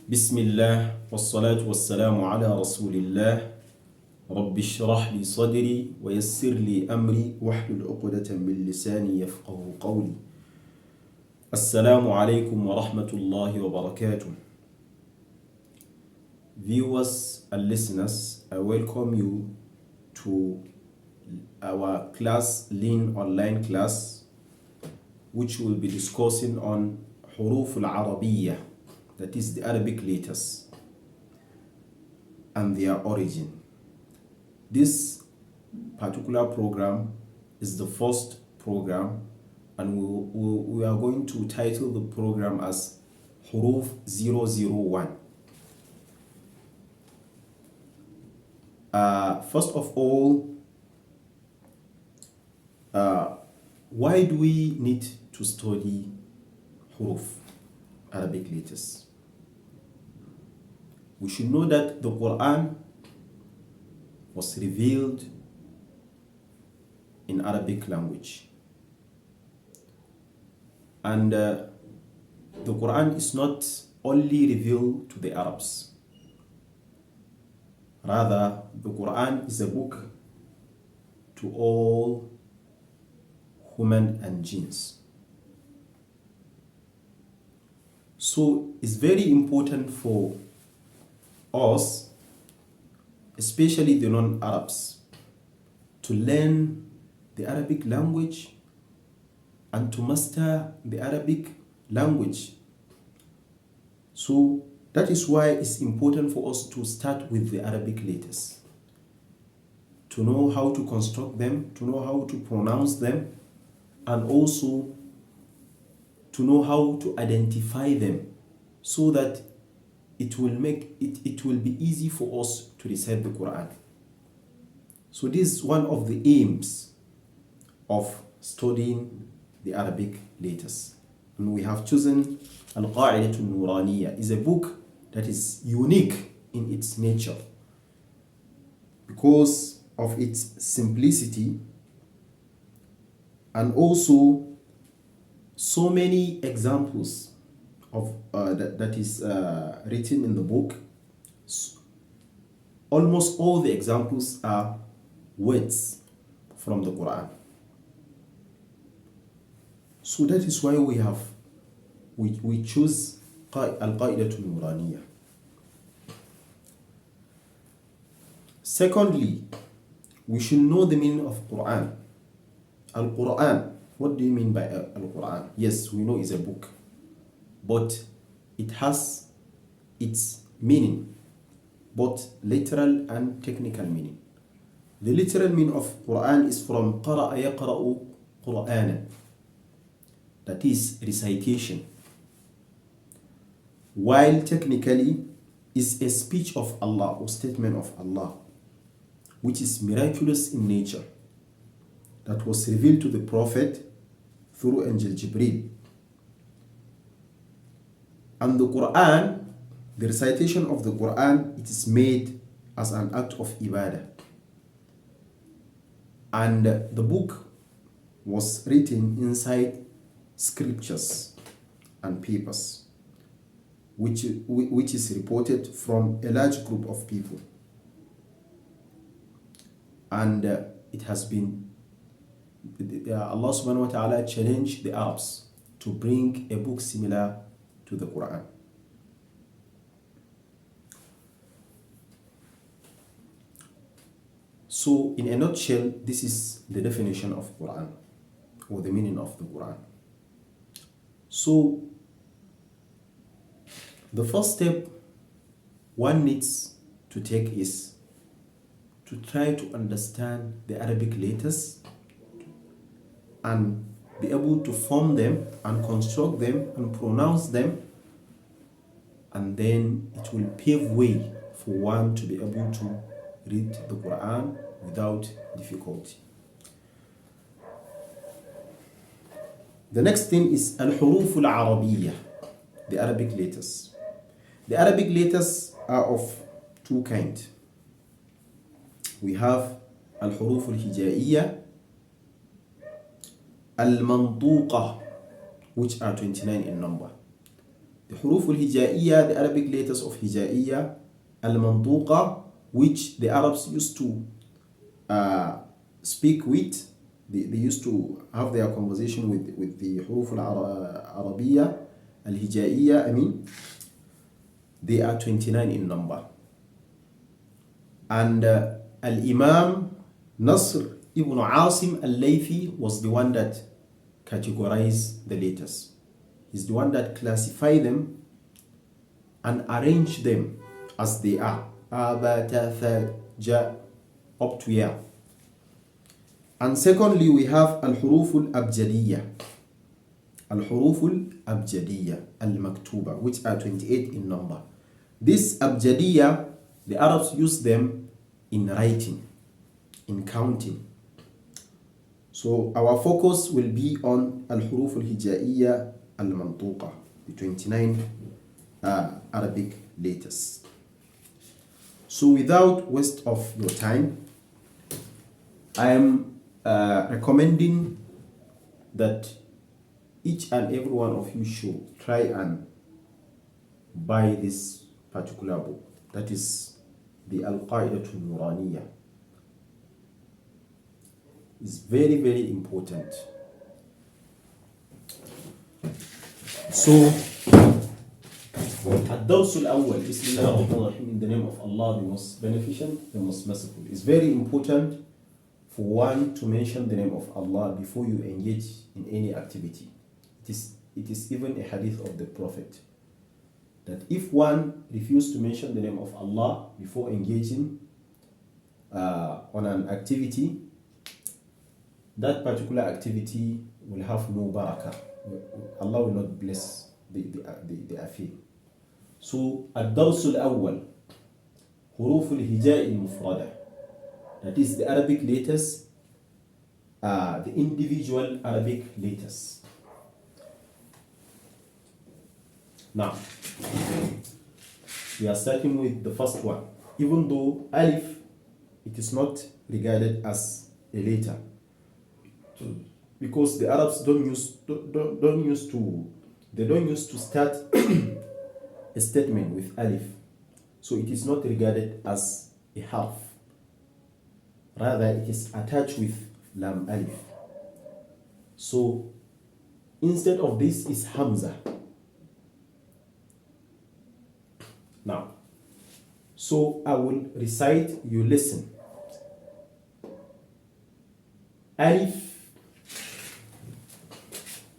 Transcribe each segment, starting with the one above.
بسم الله والصلاة والسلام على رسول الله رب اشرح لي صدري ويسر لي أمري واحلل عقدة من لساني يفقه قولي. السلام عليكم ورحمة الله وبركاته. Viewers and listeners, I welcome you to our class, Lean Online class, which will be discussing on Huruf al-Arabiyyah, that is the Arabic letters and their origin. This particular program is the first program, and we are going to title the program as Huruf 001. First of all, why do we need to study Huruf, Arabic letters? We should know that the Quran was revealed in Arabic language. And the Quran is not only revealed to the Arabs. Rather, the Quran is a book to all human and jinns. So it's very important for us, especially the non-Arabs, to learn the Arabic language and to master the Arabic language. So that is why it's important for us to start with the Arabic letters, to know how to construct them, to know how to pronounce them, and also to know how to identify them, so that it will be easy for us to recite the Quran. So this is one of the aims of studying the Arabic letters. And we have chosen Al-Qa'idah Al-Nuraniyya. Is a book that is unique in its nature because of its simplicity, and also so many examples of that is written in the book. Almost all the examples are words from the Quran. So that is why we choose Al-Qa'idah Al-Nuraniyya. Secondly, we should know the meaning of Quran. Al-Quran, what do you mean by Al-Quran? Yes, we know it's a book, but it has its meaning, both literal and technical meaning. The literal meaning of Quran is from قَرَأَ يَقْرَأُ قُرْآنًا, that is recitation, while technically is a speech of Allah or statement of Allah, which is miraculous in nature, that was revealed to the Prophet through Angel Jibreel. And the Quran, the recitation of the Quran, it is made as an act of ibadah. And the book was written inside scriptures and papers, which is reported from a large group of people. And it has been, Allah subhanahu wa ta'ala challenged the Arabs to bring a book similar to the Quran. So in a nutshell, this is the definition of Quran, or the meaning of the Quran. So the first step one needs to take is to try to understand the Arabic letters and be able to form them and construct them and pronounce them, and then it will pave way for one to be able to read the Quran without difficulty. The next thing is Al-Huruf Al-Arabiyyah, the Arabic letters. The Arabic letters are of two kinds. We have Al-Huruf Al-Hijaiyah, Al-Mantuqah, which are 29 in number. The The Huruf al-Hijaiya, the Arabic letters of Hijaiya, al-Mantuqa, which the Arabs used to speak with. They used to have their conversation with the Huruf al-Arabiya, al-Hijaiya, I mean, they are 29 in number. And Al-Imam Nasr ibn Asim al-Laythi was the one that categorized the letters. He's the one that classified them and arranged them as they are. Aba, ta, tha, ja, up to ya. And secondly, we have Al-Huruf al-Abjadiyya. Al-Huruf al-Abjadiyya, al-Maktuba, which are 28 in number. This Abjadiyya, the Arabs use them in writing, in counting. So our focus will be on Al-Huruf al-Hijaiya al-Mantuqa, the 29 Arabic letters. So without waste of your time, I am recommending that each and every one of you should try and buy this particular book. That is the Al-Qa'idatul Nuraniyya. It's very, very important. So, الدرس الأول بسم الله الرحمن الرحيم, in the name of Allah, the most beneficent, the most merciful. It's very important for one to mention the name of Allah before you engage in any activity. It is even a hadith of the Prophet that if one refuses to mention the name of Allah before engaging on an activity, that particular activity will have no barakah. Allah will not bless the affair. So, الدرس الأول حروف الهجاء المفردة, that is the Arabic letters, the individual Arabic letters. Now, we are starting with the first one. Even though alif, it is not regarded as a letter, because the Arabs don't use to start a statement with alif, so it is not regarded as a harf. Rather, it is attached with lam alif. So instead of this is hamza. Now, so I will recite, you listen. Alif,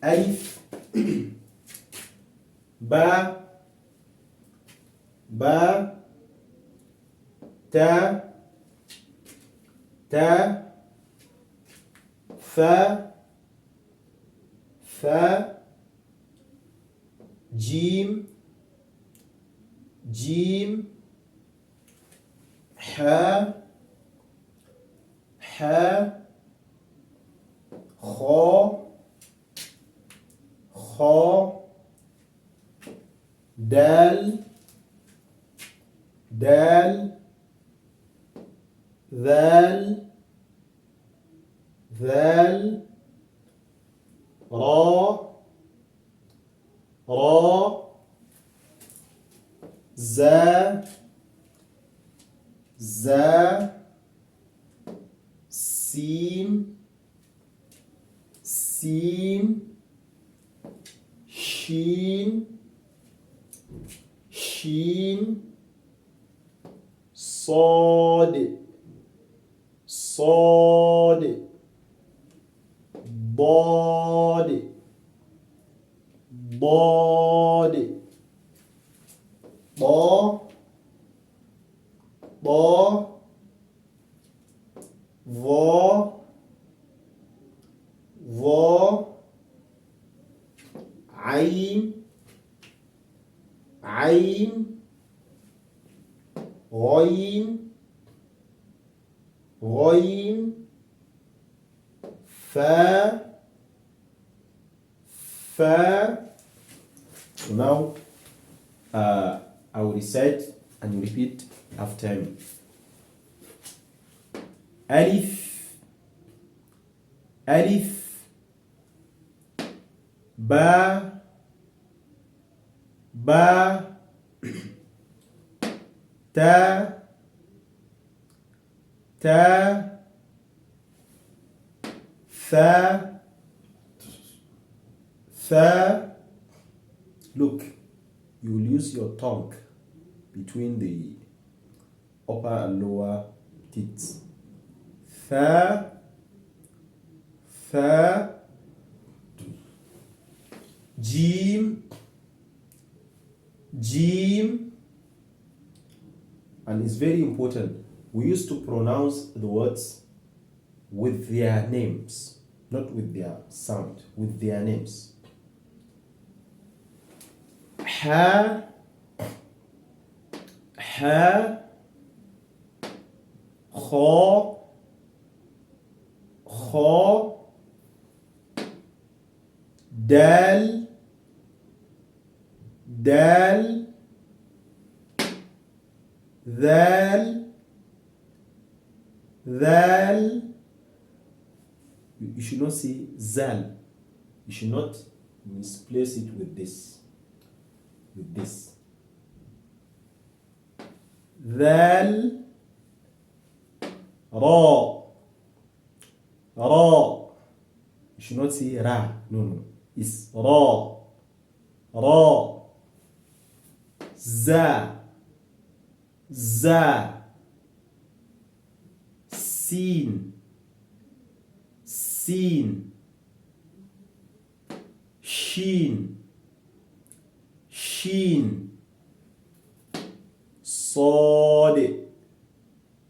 alif, ba, ba, ta, ta, fa, fa, jim, jim, ha, ha, kha, kha, dal, dal, ذال, ذال, را, را, زا, زا, سين, سين, شين, شين, صاد, صاد, ضاد, ضاد, ضا, ضا, ظا, ظا, عين, عين, غين, غين, فا, فا. So now I will recite and you repeat after me. Alif, alif, ba, ba, ta, ta, tha, tha. Look, you will use your tongue between the upper and lower teeth. Tha, tha, jim, jim. And it's very important. We used to pronounce the words with their names, not with their sound, with their names. Ha, ha, kha, kha, dal, dal, ذال, ذال. You should not say zal. You should not misplace it with this. With this. ذال, را, را. You should not say ra. No, no. It's ra, ra. za, za, sin, sin, shin, shin, صاد,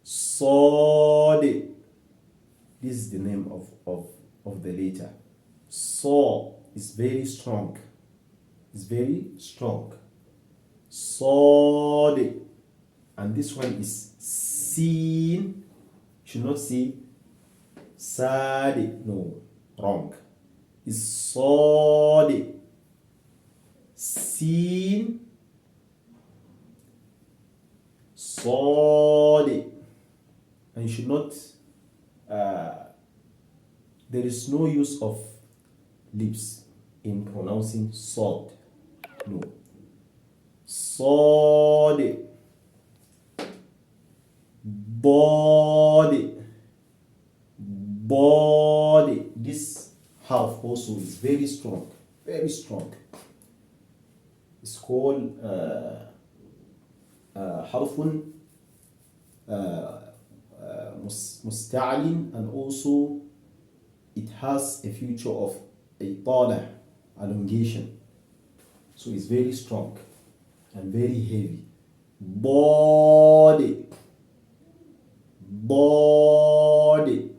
صاد. This is the name of the letter. So is very strong. It's very strong. صاد. And this one is sin. Should not say sad. No, wrong. It's صاد. Sin. صاد. And you should not there is no use of lips in pronouncing sod. No. Sod. Body. Body. This half also is very strong. Very strong. It's called حرف مستعل, and also it has a feature of إطالة, elongation. So it's very strong and very heavy. Body. Body.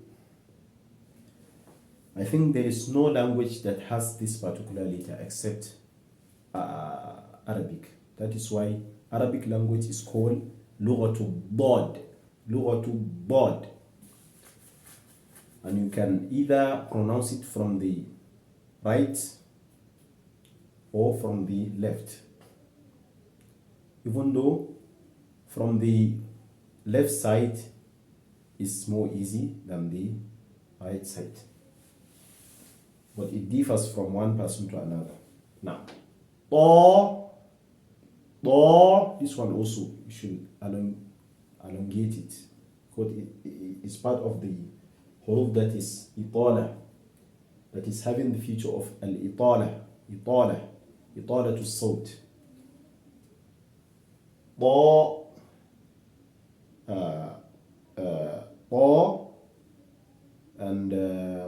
I think there is no language that has this particular letter except Arabic. That is why Arabic language is called لغة ضاد. لغة ضاد. And you can either pronounce it from the right or from the left. Even though from the left side is more easy than the right side. But it differs from one person to another. Now, this one also, you should elongate it, because it's part of the huruf that is itala, that is having the feature of al-itala, itala to sawt. And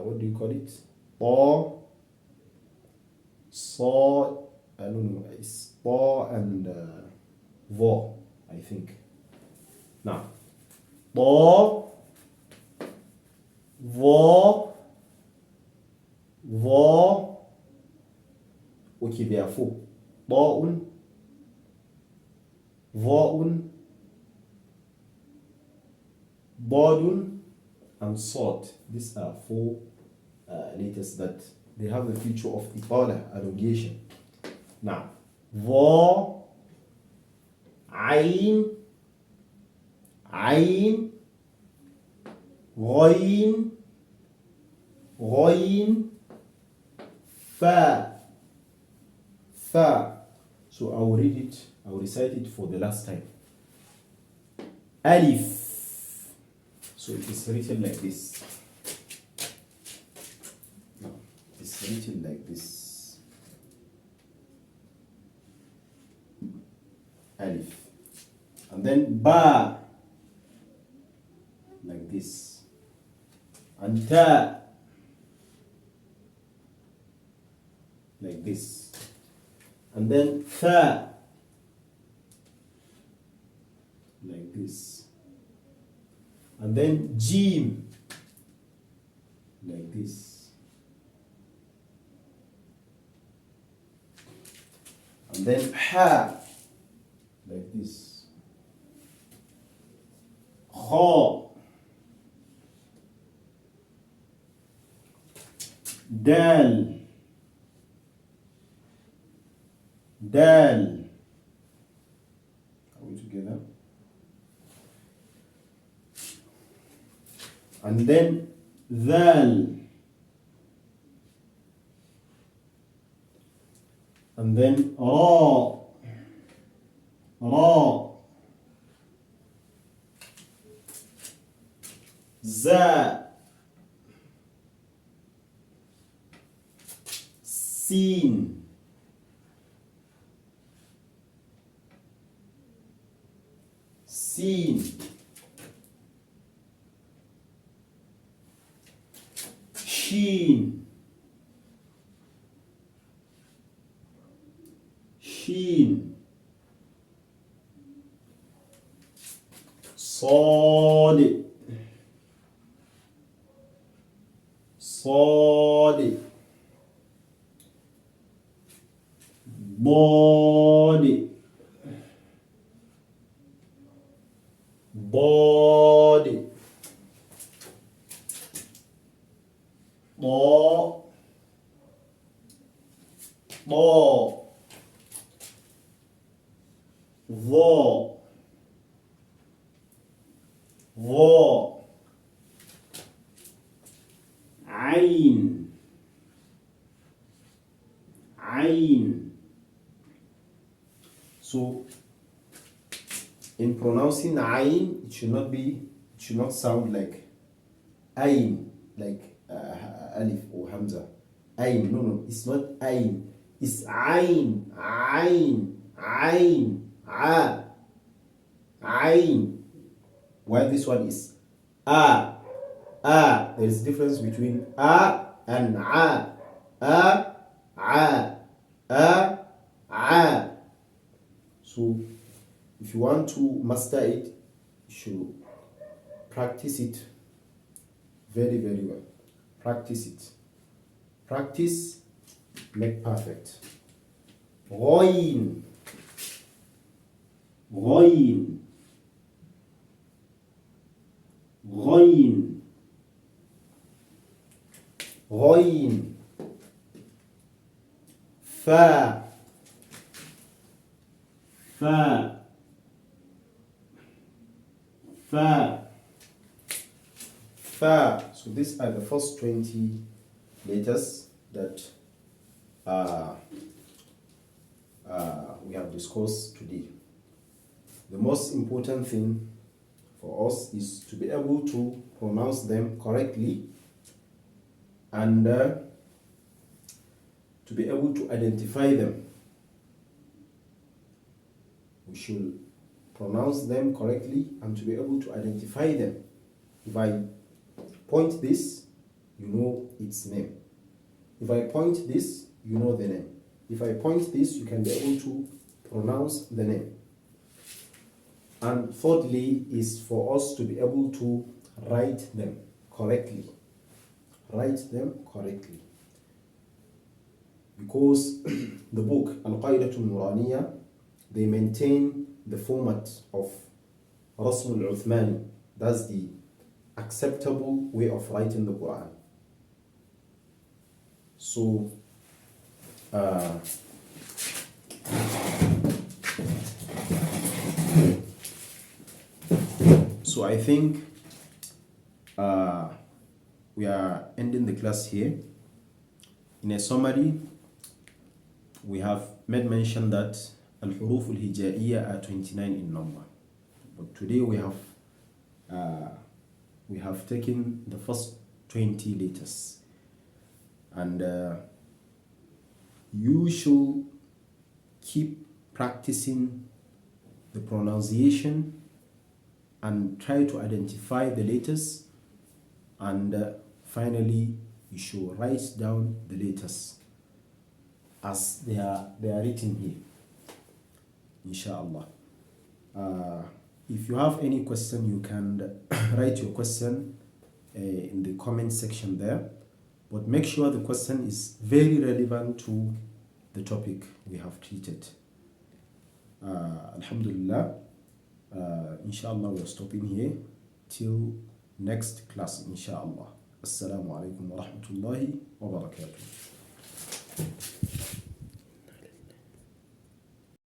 what do you call it? Saw, I don't know, it's and vo, I think. Now, vo, okay, therefore, ضاء, ضاء, ضاد, and صاد. These are four letters that they have the feature of itala, elongation. Now, ضا, عين, عين, غين, غين, فا, فا. So I will read it, I will recite it for the last time. Alif. So it is written like this. No, it's written like this. Alif. And then ba. Like this. And ta. Like this. And then tha. Like this. And then jim. Like this. And then ha. Like this. Kha. Dal. Dal. Are we together? And then dhal. And then ra. Ra. Za. Sin. Sin. Sheen. Sheen. Sad. Sad. Body. Body. Bo. Bo. Vo. Vo. Ain. Ain. So in pronouncing ain, it should not sound like ain, like alif or hamza. Ain, no, it's not ain. It's ain, ain, ain, ain. While this one is a. There is difference between a and a. A. So if you want to master it, you should practice it very, very well. Practice it. Practice, make perfect. Ghoin. Ghoin. Ghoin. Ghoin. Fa. Fa. Fa. Fa. So these are the first 20 letters that we have discussed today. The most important thing for us is to be able to pronounce them correctly and to be able to identify them. We should pronounce them correctly and to be able to identify them. If I point this, you know its name. If I point this, you know the name. If I point this, you can be able to pronounce the name. And thirdly is for us to be able to write them correctly. Write them correctly. Because the book Al-Qaidatul Nuraniya, they maintain the format of Rasm al-Uthmani. That's the acceptable way of writing the Quran. So I think we are ending the class here. In a summary, we have made mention that Al-Huruf al-Hijaiya are 29 in number. But today we have taken the first 20 letters. And you should keep practicing the pronunciation and try to identify the letters, and finally you should write down the letters as they are written here, inshallah. If you have any question, you can write your question in the comment section there, but make sure the question is very relevant to the topic we have treated. Alhamdulillah, inshallah we are stopping here till next class, inshallah. Assalamu alaikum wa rahmatullahi wa barakatuh.